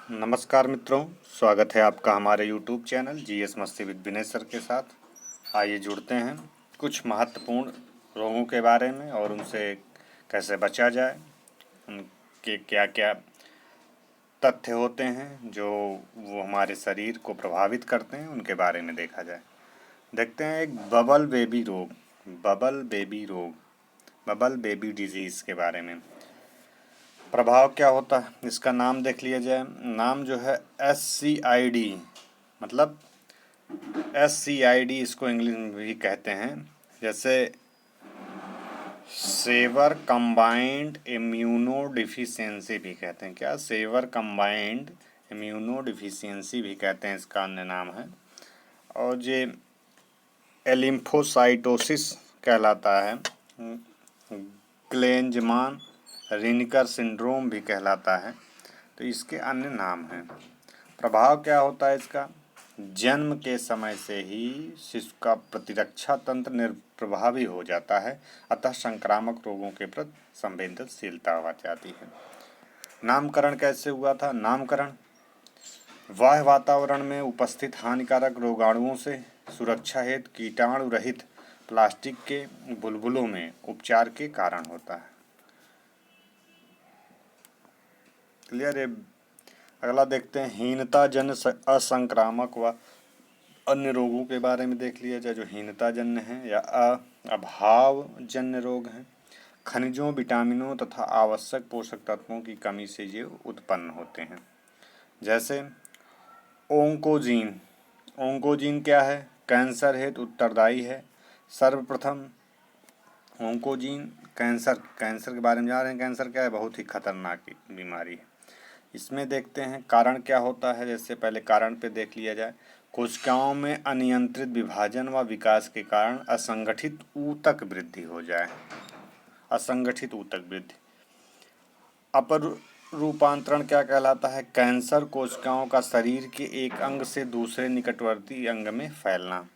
नमस्कार मित्रों, स्वागत है आपका हमारे YouTube चैनल जीएस मस्ती विद विनय सर के साथ। आइए जुड़ते हैं कुछ महत्वपूर्ण रोगों के बारे में और उनसे कैसे बचा जाए, उनके क्या क्या तथ्य होते हैं जो वो हमारे शरीर को प्रभावित करते हैं, उनके बारे में देखा जाए। देखते हैं एक बबल बेबी डिजीज़ के बारे में। प्रभाव क्या होता है इसका नाम देख लिया जाए। नाम जो है SCID, मतलब SCID इसको इंग्लिश में भी कहते हैं, जैसे सेवर कंबाइंड इम्यूनो डिफिशियंसी भी कहते हैं। क्या सेवर कंबाइंड इम्यूनो डिफिशियंसी भी कहते हैं, इसका अन्य नाम है। और ये एलिम्फोसाइटोसिस कहलाता है, ग्लेंजमान रिनकर सिंड्रोम भी कहलाता है। तो इसके अन्य नाम हैं। प्रभाव क्या होता है इसका? जन्म के समय से ही शिशु का प्रतिरक्षा तंत्र निर्प्रभावी हो जाता है, अतः संक्रामक रोगों के प्रति संवेदनशीलता हो जाती है। नामकरण कैसे हुआ था? नामकरण बाह्य वातावरण में उपस्थित हानिकारक रोगाणुओं से सुरक्षा हेतु कीटाणु रहित प्लास्टिक के बुलबुलों में उपचार के कारण होता है। क्लियर है? अगला देखते हैं हीनता जन्य असंक्रामक व अन्य रोगों के बारे में देख लिया जाए, जो हीनता जन्य हैं या अभाव जन्य रोग हैं। खनिजों, विटामिनों तथा आवश्यक पोषक तत्वों की कमी से ये उत्पन्न होते हैं। जैसे ओंकोजीन क्या है? कैंसर हेतु उत्तरदायी है। सर्वप्रथम ओंकोजीन कैंसर के बारे में जान रहे हैं। कैंसर क्या है? बहुत ही खतरनाक बीमारी है। इसमें देखते हैं कारण क्या होता है। जैसे पहले कारण पे देख लिया जाए। कोशिकाओं में अनियंत्रित विभाजन व विकास के कारण असंगठित ऊतक वृद्धि हो जाए। असंगठित ऊतक वृद्धि। अपर रूपांतरण क्या कहलाता है? कैंसर कोशिकाओं का शरीर के एक अंग से दूसरे निकटवर्ती अंग में फैलना,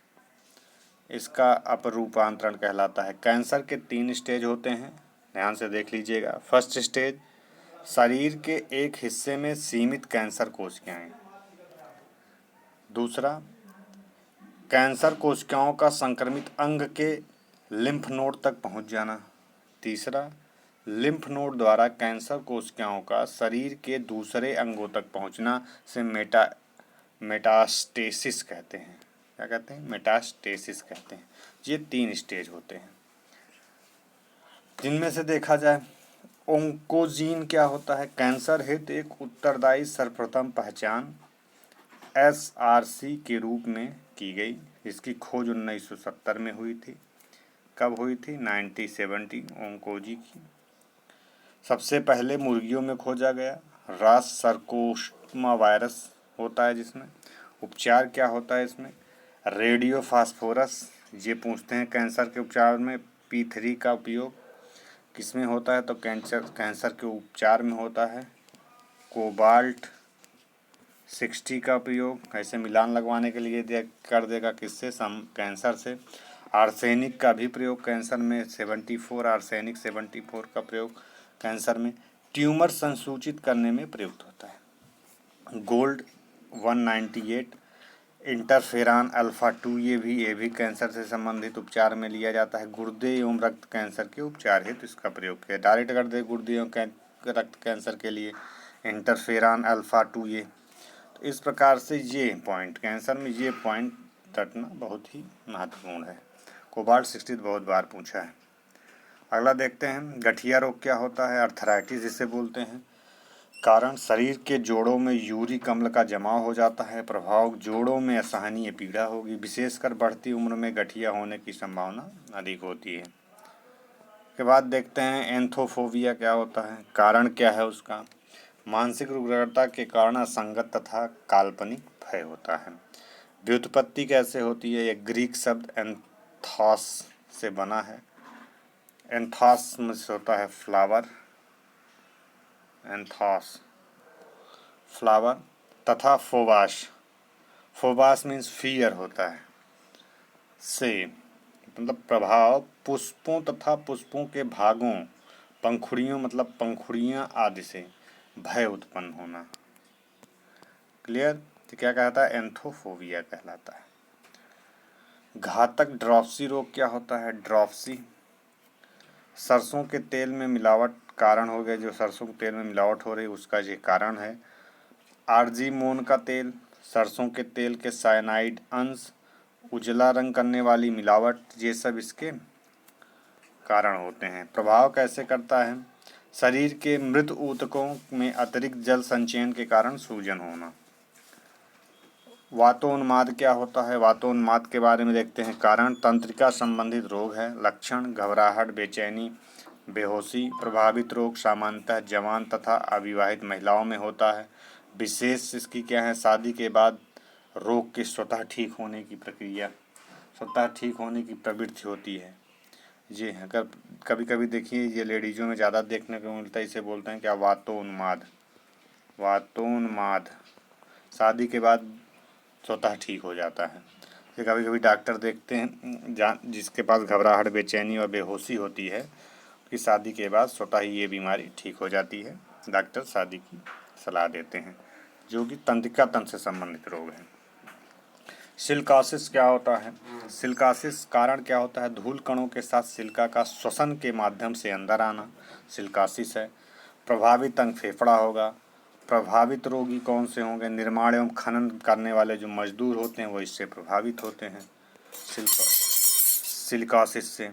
इसका अपर रूपांतरण कहलाता है। कैंसर के 3 स्टेज होते हैं, ध्यान से देख लीजिएगा। फर्स्ट स्टेज, शरीर के एक हिस्से में सीमित कैंसर कोशिकाएं। दूसरा, कैंसर कोशिकाओं का संक्रमित अंग के लिम्फ नोड तक पहुंच जाना। तीसरा, लिम्फ नोड द्वारा कैंसर कोशिकाओं का शरीर के दूसरे अंगों तक पहुंचना से मेटास्टेसिस कहते हैं। क्या कहते हैं? मेटास्टेसिस कहते हैं। ये 3 स्टेज होते हैं, जिनमें से देखा जाए ओंकोजीन क्या होता है? कैंसर हेतु एक उत्तरदायी सर्वप्रथम पहचान SRC के रूप में की गई, जिसकी खोज 1970 में हुई थी। कब हुई थी? 1970 ओंकोजी की सबसे पहले मुर्गियों में खोजा गया। रास सर्कोस्मा वायरस होता है जिसमें। उपचार क्या होता है इसमें? रेडियो फास्फोरस, ये पूछते हैं कैंसर के उपचार में। P3 का उपयोग किसमें होता है? तो कैंसर के उपचार में होता है। कोबाल्ट 60 का उपयोग ऐसे मिलान लगवाने के लिए कर देगा, किससे? कैंसर से। आर्सेनिक का भी प्रयोग कैंसर में, 74 आर्सेनिक 74 का प्रयोग कैंसर में ट्यूमर संसूचित करने में प्रयुक्त होता है। गोल्ड 198 इंटरफेरान अल्फा 2, ये भी कैंसर से संबंधित उपचार में लिया जाता है। गुर्दे एवं रक्त कैंसर के उपचार हेतु इसका प्रयोग किया। डायरेक्ट कर दे गुर्दे एवं रक्त कैंसर के लिए इंटरफेरान अल्फा 2 ये। तो इस प्रकार से ये पॉइंट कैंसर में ये पॉइंट रटना बहुत ही महत्वपूर्ण है। कोबाल्ट 60 बहुत बार पूछा है। अगला देखते हैं गठिया रोग क्या होता है? अर्थराइटिस जिसे बोलते हैं। कारण शरीर के जोड़ों में यूरिक अम्ल का जमाव हो जाता है। प्रभाव जोड़ों में असहनीय पीड़ा होगी, विशेषकर बढ़ती उम्र में गठिया होने की संभावना अधिक होती है। के बाद देखते हैं एंथोफोबिया क्या होता है? कारण क्या है उसका? मानसिक उग्रता के कारण असंगत तथा काल्पनिक भय होता है। व्युत्पत्ति कैसे होती है? यह ग्रीक शब्द एंथॉस से बना है। एंथॉस में से होता है फ्लावर, एंथॉस फ्लावर, तथा फोबास मीन्स फियर होता है। से मतलब प्रभाव पुष्पों तथा पुष्पों के भागों, पंखुड़ियों मतलब पंखुड़ियाँ आदि से भय उत्पन्न होना। क्लियर। तो क्या कहता है, एंथोफोबिया कहलाता है। घातक ड्रॉप्सी रोग क्या होता है, ड्रॉप्सी सरसों के तेल में मिलावट कारण हो गया, जो सरसों के तेल में मिलावट हो रही है उसका ये कारण है। आर्जीमोन का तेल, सरसों के तेल के साइनाइड अंश, उजला रंग करने वाली मिलावट, ये सब इसके कारण होते हैं। प्रभाव कैसे करता है, शरीर के मृत ऊतकों में अतिरिक्त जल संचयन के कारण सूजन होना। वातोन्माद क्या होता है, वातोन्माद के बारे में देखते हैं। कारण तंत्रिका संबंधित रोग है। लक्षण घबराहट, बेचैनी, बेहोशी। प्रभावित रोग सामान्यतः जवान तथा अविवाहित महिलाओं में होता है। विशेष इसकी क्या है, शादी के बाद रोग के स्वतः ठीक होने की प्रक्रिया, स्वतः ठीक होने की प्रवृत्ति होती है। ये अगर कभी कभी देखिए ये लेडीज़ों में ज़्यादा देखने को मिलता है, इसे बोलते हैं क्या, वातोन्माद। वातोन्माद शादी के बाद स्वतः ठीक हो जाता है। फिर कभी कभी डॉक्टर देखते हैं जिसके पास घबराहट, बेचैनी और बेहोशी होती है कि शादी के बाद स्वतः ही ये बीमारी ठीक हो जाती है। डॉक्टर शादी की सलाह देते हैं, जो कि तंत्रिका तंत्र से संबंधित रोग है। सिलिकोसिस क्या होता है, सिलिकोसिस कारण क्या होता है, धूल कणों के साथ सिलिका का श्वसन के माध्यम से अंदर आना सिलिकोसिस है। प्रभावित अंग फेफड़ा होगा। प्रभावित रोगी कौन से होंगे, निर्माण एवं खनन करने वाले जो मजदूर होते हैं वो इससे प्रभावित होते हैं सिलिकोसिस से।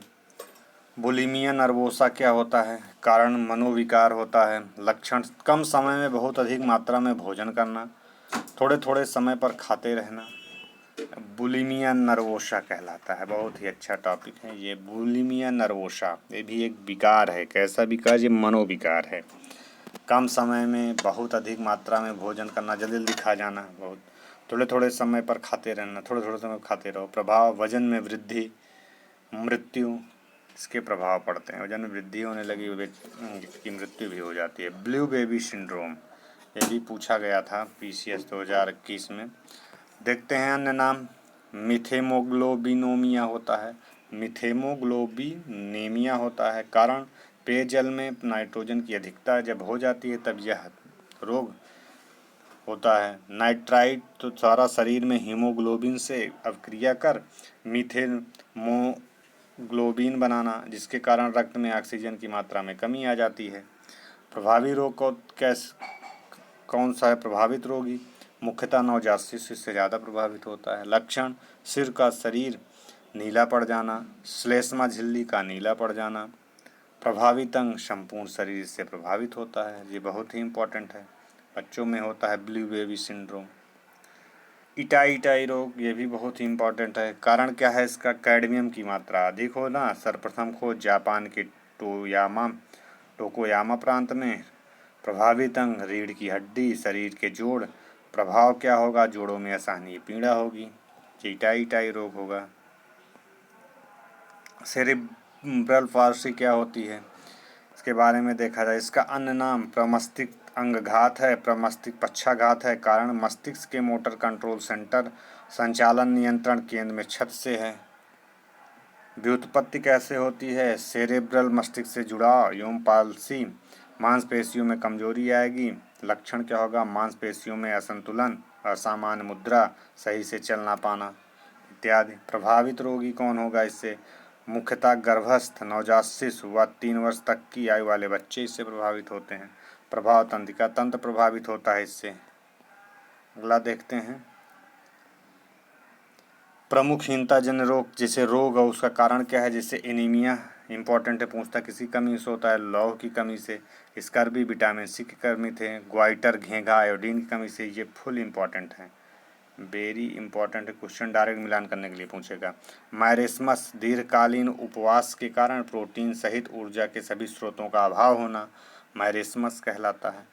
बुलिमिया नर्वोसा क्या होता है, कारण मनोविकार होता है। लक्षण कम समय में बहुत अधिक मात्रा में भोजन करना, थोड़े थोड़े समय पर खाते रहना, बुलिमिया नर्वोसा कहलाता है। बहुत ही अच्छा टॉपिक है ये, बुलिमिया नर्वोसा। ये भी एक विकार है, कैसा विकार, ये मनोविकार है। कम समय में बहुत अधिक मात्रा में भोजन करना, जल्दी जल्दी खा जाना, बहुत थोड़े थोड़े समय पर खाते रहना, थोड़े थोड़े समय खाते रहो। प्रभाव वजन में वृद्धि, मृत्यु, इसके प्रभाव पड़ते हैं। वजन में वृद्धि होने लगी, की मृत्यु भी हो जाती है। ब्लू बेबी सिंड्रोम, ये भी पूछा गया था PCS 2021 में। देखते हैं अन्य नाम, मिथेमोग्लोबिनोमिया होता है, मिथेमोग्लोबिनेमिया होता है। कारण पेयजल में नाइट्रोजन की अधिकता जब हो जाती है तब यह रोग होता है। नाइट्राइट तो सारा शरीर में हीमोग्लोबिन से अवक्रिया कर मीथेमोग्लोबिन बनाना, जिसके कारण रक्त में ऑक्सीजन की मात्रा में कमी आ जाती है। प्रभावी रोग को कौन सा है, प्रभावित रोगी मुख्यतः नवजात शिशु से ज़्यादा प्रभावित होता है। लक्षण सिर का शरीर नीला पड़ जाना, श्लेष्मा झिल्ली का नीला पड़ जाना। प्रभावित अंग संपूर्ण शरीर से प्रभावित होता है, ये बहुत ही इम्पोर्टेंट है। बच्चों में होता है ब्लू बेबी सिंड्रोम। इटाई रोग, ये भी बहुत ही इम्पोर्टेंट है। कारण क्या है इसका, कैडमियम की मात्रा अधिक होना। सर्वप्रथम खोज जापान के टोकोयामा प्रांत में। प्रभावित अंग रीढ़ की हड्डी, शरीर के जोड़। प्रभाव क्या होगा, जोड़ों में असहनीय पीड़ा होगी, इटाई रोग होगा। सेरिब्रल पाल्सी क्या होती है, इसके बारे में देखा जाए, इसका अन्य नाम प्रमस्तिष्क अंगघात है, प्रमस्तिष्क पक्षाघात है। कारण मस्तिष्क के मोटर कंट्रोल सेंटर, संचालन नियंत्रण केंद्र में क्षत से है। व्युत्पत्ति कैसे होती है, सेरेब्रल मस्तिष्क से जुड़ाव एवं पाल्सी, मांसपेशियों में कमजोरी आएगी। लक्षण क्या होगा, मांसपेशियों में असंतुलन, असामान्य मुद्रा, सही से चल ना पाना इत्यादि। प्रभावित रोगी कौन होगा इससे, मुख्यतः गर्भस्थ नवजात शिशु व 3 वर्ष तक की आयु वाले बच्चे इससे प्रभावित होते हैं। प्रभाव तंत्रिका तंत्र प्रभावित होता है इससे। अगला देखते हैं, प्रमुखहीनता जन्य रोग, जैसे रोग और उसका कारण क्या है, जैसे एनीमिया इम्पॉर्टेंट है, पूछता किसी कमी से होता है, लौह की कमी से, स्कर्वी विटामिन सी की कमी से, ग्वाइटर घेंघा आयोडीन की कमी से, ये फुल इम्पॉर्टेंट है, वेरी इंपॉर्टेंट है। क्वेश्चन डायरेक्ट मिलान करने के लिए पूछेगा। मायरेस्मस दीर्घकालीन उपवास के कारण प्रोटीन सहित ऊर्जा के सभी स्रोतों का अभाव होना मायरेस्मस कहलाता है।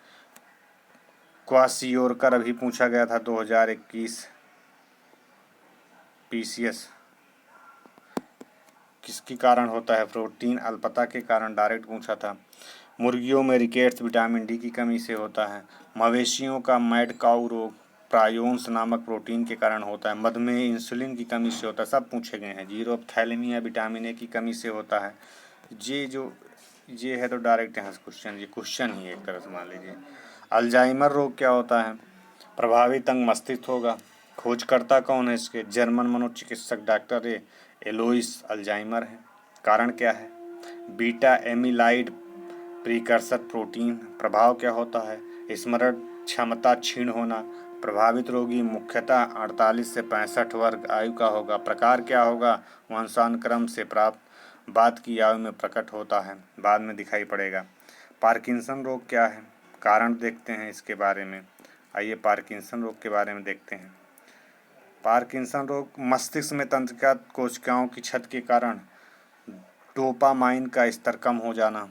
क्वासियोरकर अभी पूछा गया था 2021 PCS, किसके कारण होता है, प्रोटीन अल्पता के कारण, डायरेक्ट पूछा था। मुर्गियों में रिकेट्स विटामिन डी की कमी से होता है। मवेशियों का मैड काउ रोग प्रायोन्स नामक प्रोटीन के कारण होता है। मधुमेह इंसुलिन की कमी से होता है, सब पूछे गए हैं। जीरोपथैलेमिया विटामिन ए की कमी से होता है। ये है तो डायरेक्ट यहाँ से क्वेश्चन, ये क्वेश्चन ही एक तरह से मान लीजिए। अल्जाइमर रोग क्या होता है, प्रभावित अंग मस्तिष्क होगा। खोजकर्ता कौन है इसके? जर्मन मनोचिकित्सक डॉक्टर एलोइस अल्जाइमर है। कारण क्या है? Beta amyloid precursor protein. प्रभाव क्या होता है? स्मरण क्षमता क्षीण होना। प्रभावित रोगी मुख्यतः 48 से 65 वर्ग आयु का होगा। प्रकार क्या होगा? वंशानुक्रम से प्राप्त, बाद की आयु में प्रकट होता है, बाद में दिखाई पड़ेगा। पार्किंसन रोग क्या है? कारण देखते हैं इसके बारे में। आइए पार्किंसन रोग के बारे में देखते हैं। पार्किंसन रोग मस्तिष्क में तंत्रिका कोशिकाओं की क्षति के कारण डोपामाइन का स्तर कम हो जाना।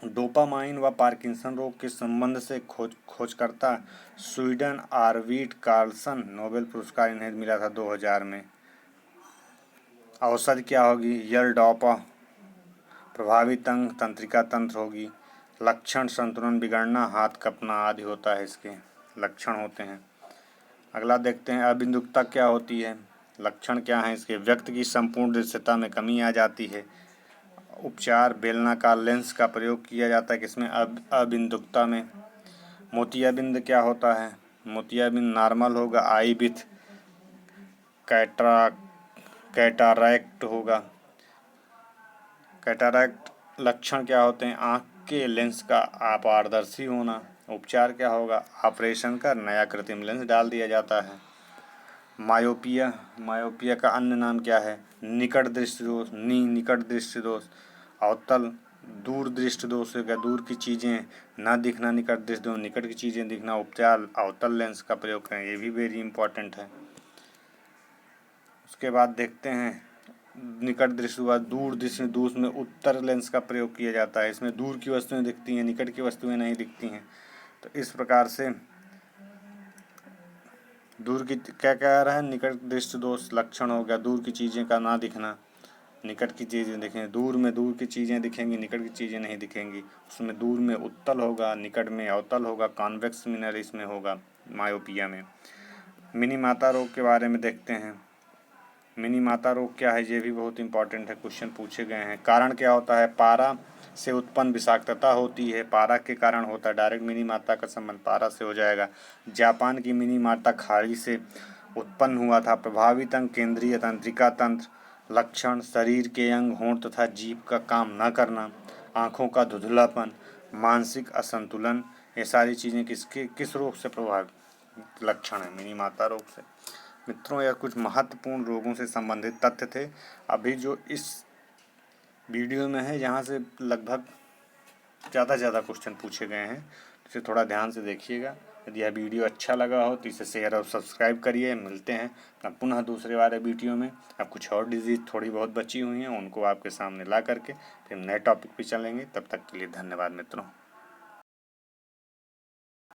डोपामाइन व पार्किंसन रोग के संबंध से खोजकर्ता स्वीडन आर्विड कार्लसन, नोबेल पुरस्कार इन्हें मिला था 2000 में। औषधि क्या होगी? यल-डोपा। प्रभावित अंग तंत्रिका तंत्र होगी। लक्षण संतुलन बिगड़ना, हाथ कँपना आदि होता है, इसके लक्षण होते हैं। अगला देखते हैं अबिंदुकता क्या होती है। लक्षण क्या है इसके? व्यक्ति की संपूर्ण दृश्यता में कमी आ जाती है। उपचार बेलनाकार लेंस का प्रयोग किया जाता है किसमें? अबिंदुकता में। मोतियाबिंद क्या होता है? मोतियाबिंद नॉर्मल होगा। आई विथ कैटारैक्ट होगा। कैटारैक्ट लक्षण क्या होते हैं? आँख के लेंस का अपारदर्शी होना। उपचार क्या होगा? ऑपरेशन कर नया कृत्रिम लेंस डाल दिया जाता है। मायोपिया, मायोपिया का अन्य नाम क्या है? निकट दृष्टि दोष। निकट दृष्टि दोष। अवतल दूर दृष्टि दोष होगा, दूर की चीज़ें ना दिखना निकट दृष्टि दोष, निकट की चीज़ें दिखना। उपचार अवतल लेंस का प्रयोग करें, ये भी वेरी इंपॉर्टेंट है। उसके बाद देखते हैं निकट दृष्टि व दूर दृष्टि दोष में उत्तर लेंस का प्रयोग किया जाता है। इसमें दूर की वस्तुएं दिखती हैं, निकट की वस्तुएं नहीं दिखती हैं। तो इस प्रकार से दूर की क्या कह रहा है? निकट दृष्टि दोष लक्षण हो गया, दूर की चीज़ें का ना दिखना, निकट की चीज़ें दिखें। दूर में दूर की चीज़ें दिखेंगी, निकट की चीज़ें नहीं दिखेंगी। उसमें दूर में उत्तल होगा, निकट में अवतल होगा, कॉन्वेक्स मिरर इसमें होगा मायोपिया में। मिनी माता रोग के बारे में देखते हैं। मिनी माता रोग क्या है? ये भी बहुत इंपॉर्टेंट है, क्वेश्चन पूछे गए हैं। कारण क्या होता है? पारा से उत्पन्न विषाक्तता होती है, पारा के कारण होता है। डायरेक्ट मिनी माता का संबंध पारा से हो जाएगा। जापान की मिनी माता खाड़ी से उत्पन्न हुआ था। प्रभावित अंग केंद्रीय तंत्रिका तंत्र। लक्षण शरीर के अंग, होंठ तथा जीभ का काम न करना, आँखों का धुंधलापन, मानसिक असंतुलन। ये सारी चीज़ें किस रोग से प्रभावित लक्षण है? मिनी माता रोग से। मित्रों, यह कुछ महत्वपूर्ण रोगों से संबंधित तथ्य थे। अभी जो इस वीडियो में है, यहाँ से लगभग ज़्यादा क्वेश्चन पूछे गए हैं, इसे थोड़ा ध्यान से देखिएगा। यदि यह वीडियो अच्छा लगा हो तो इसे शेयर और सब्सक्राइब करिए। मिलते हैं अब पुनः दूसरे वाले वीडियो में। अब कुछ और डिजीज़ थोड़ी बहुत बची हुई हैं, उनको आपके सामने ला करके फिर नए टॉपिक पे चलेंगे। तब तक के लिए धन्यवाद मित्रों।